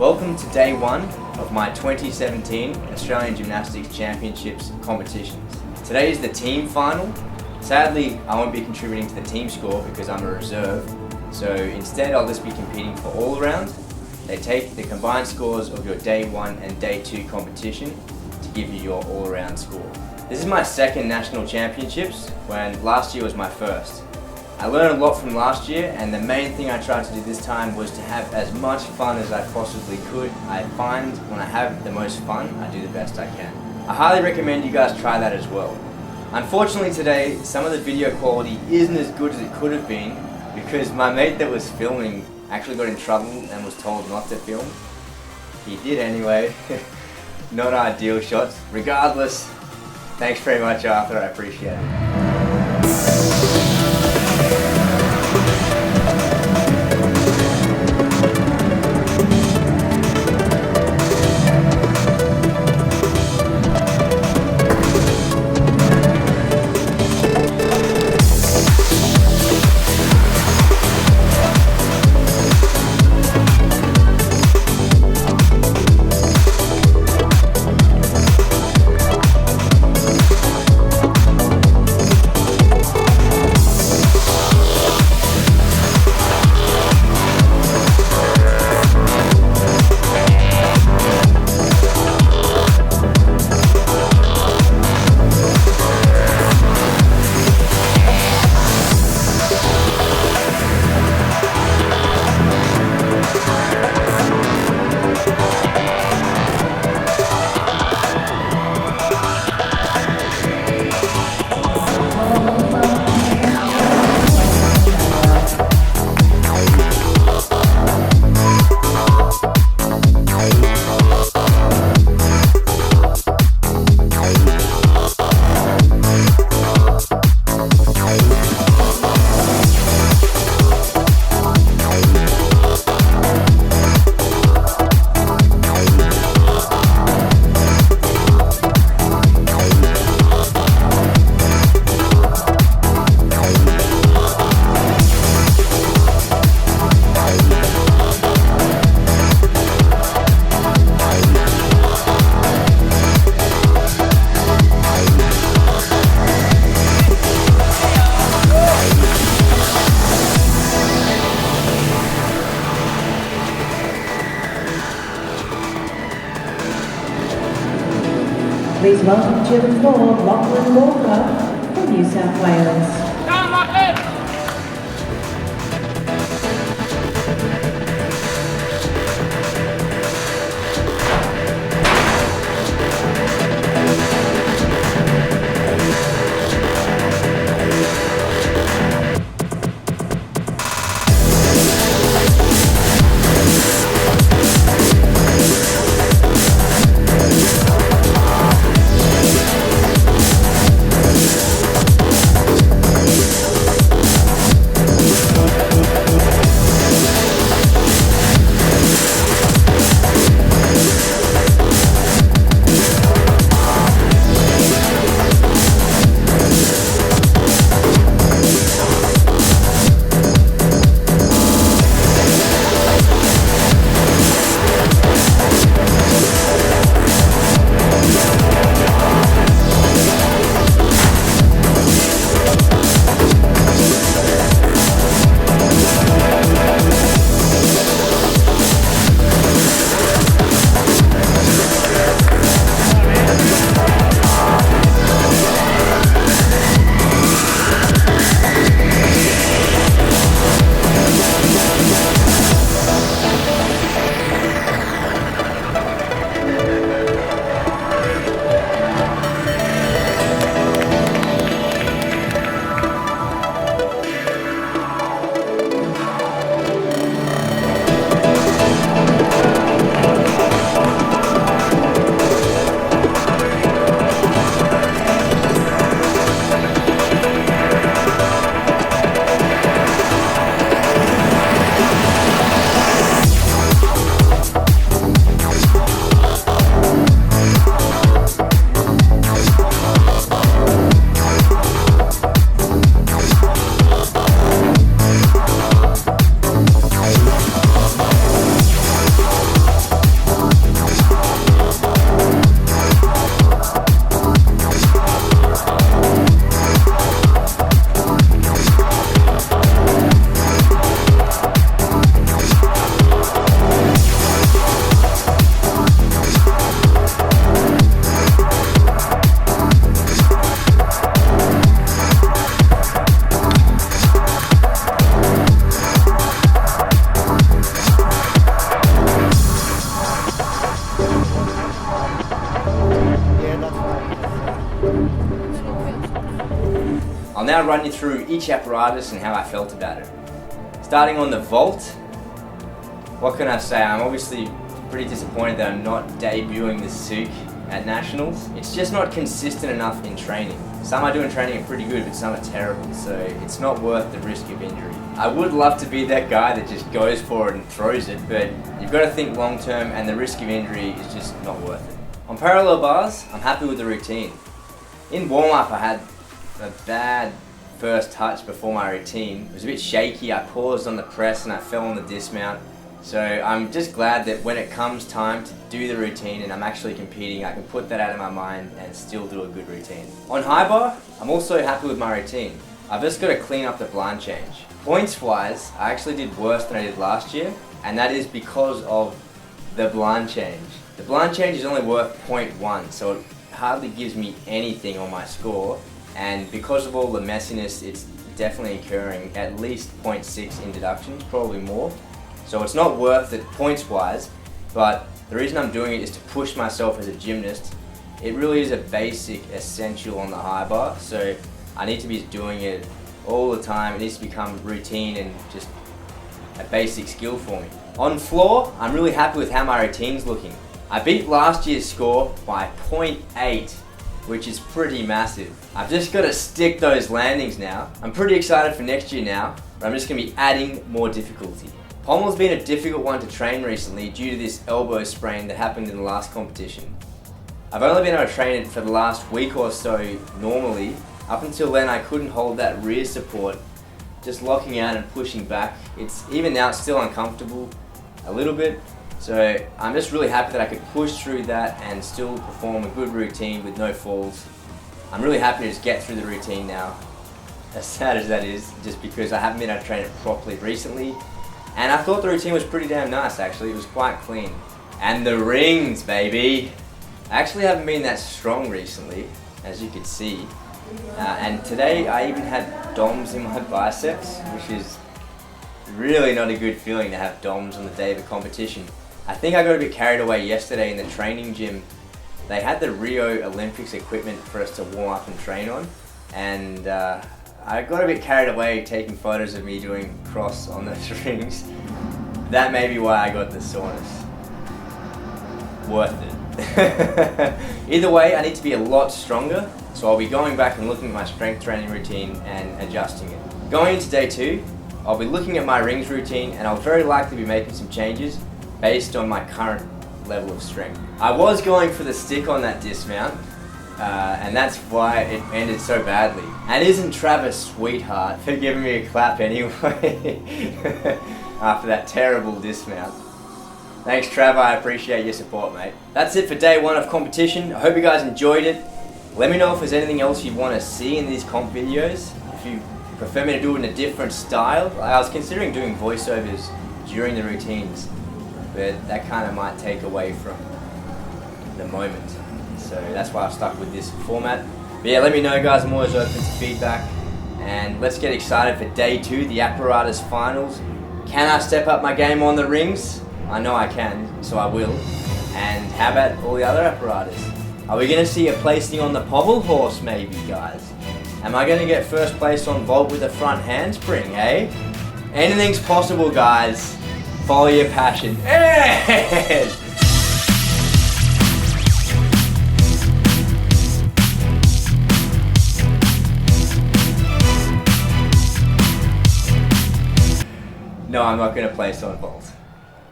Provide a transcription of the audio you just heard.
Welcome to day one of my 2017 Australian Gymnastics Championships competitions. Today is the team final. Sadly, I won't be contributing to the team score because I'm a reserve, so instead I'll just be competing for all around. They take the combined scores of your day one and day two competition to give you your all around score. This is my second national championships, when last year was my first. I learned a lot from last year, and the main thing I tried to do this time was to have as much fun as I possibly could. I find when I have the most fun, I do the best I can. I highly recommend you guys try that as well. Unfortunately today, some of the video quality isn't as good as it could have been because my mate that was filming actually got in trouble and was told not to film. He did anyway. Not ideal shots. Regardless, thanks very much Arthur, I appreciate it. Please welcome Gym 4, Lachlan from New South Wales. Come Lachlan! now run you through each apparatus and how I felt about it. Starting on the vault, what can I say? I'm obviously pretty disappointed that I'm not debuting the Souk at Nationals. It's just not consistent enough in training. Some I do in training are pretty good, but some are terrible, so it's not worth the risk of injury. I would love to be that guy that just goes for it and throws it, but you've got to think long term, and the risk of injury is just not worth it. On parallel bars, I'm happy with the routine. In warm-up, I had a bad first touch before my routine. It was a bit shaky, I paused on the press and I fell on the dismount. So I'm just glad that when it comes time to do the routine and I'm actually competing, I can put that out of my mind and still do a good routine. On high bar, I'm also happy with my routine. I've just got to clean up the blind change. Points wise, I actually did worse than I did last year, and that is because of the blind change. The blind change is only worth 0.1, so it hardly gives me anything on my score, and because of all the messiness, it's definitely occurring at least 0.6 in deductions, probably more. So it's not worth it points wise, but the reason I'm doing it is to push myself as a gymnast. It really is a basic essential on the high bar, so I need to be doing it all the time. It needs to become routine and just a basic skill for me. On floor, I'm really happy with how my routine's looking. I beat last year's score by 0.8, which is pretty massive. I've just got to stick those landings now. I'm pretty excited for next year now, but I'm just going to be adding more difficulty. Pommel's been a difficult one to train recently due to this elbow sprain that happened in the last competition. I've only been able to train it for the last week or so normally. Up until then I couldn't hold that rear support, just locking out and pushing back. Even now it's still uncomfortable a little bit, so I'm just really happy that I could push through that and still perform a good routine with no falls. I'm really happy to just get through the routine now, as sad as that is, just because I haven't been able to train it properly recently. And I thought the routine was pretty damn nice actually, it was quite clean. And the rings, baby! I actually haven't been that strong recently, as you can see. And today I even had DOMs in my biceps, which is really not a good feeling to have DOMs on the day of a competition. I think I got a bit carried away yesterday in the training gym. They had the Rio Olympics equipment for us to warm up and train on, and I got a bit carried away taking photos of me doing cross on those rings. That may be why I got the soreness. Worth it. Either way, I need to be a lot stronger, so I'll be going back and looking at my strength training routine and adjusting it. Going into day 2, I'll be looking at my rings routine and I'll very likely be making some changes based on my current level of strength. I was going for the stick on that dismount, and that's why it ended so badly. And isn't Travis sweetheart for giving me a clap anyway after that terrible dismount. Thanks Trav, I appreciate your support mate. That's it for day 1 of competition. I hope you guys enjoyed it. Let me know if there's anything else you want to see in these comp videos. If you prefer me to do it in a different style. I was considering doing voiceovers during the routines, but that kind of might take away from the moment. So that's why I've stuck with this format. But yeah, let me know guys, I'm always open to feedback. And let's get excited for day 2, the apparatus finals. Can I step up my game on the rings? I know I can, so I will. And how about all the other apparatus? Are we going to see a placing on the Pommel horse maybe guys? Am I going to get first place on vault with a front handspring, eh? Anything's possible guys. Follow your passion. And no, I'm not going to place on vault.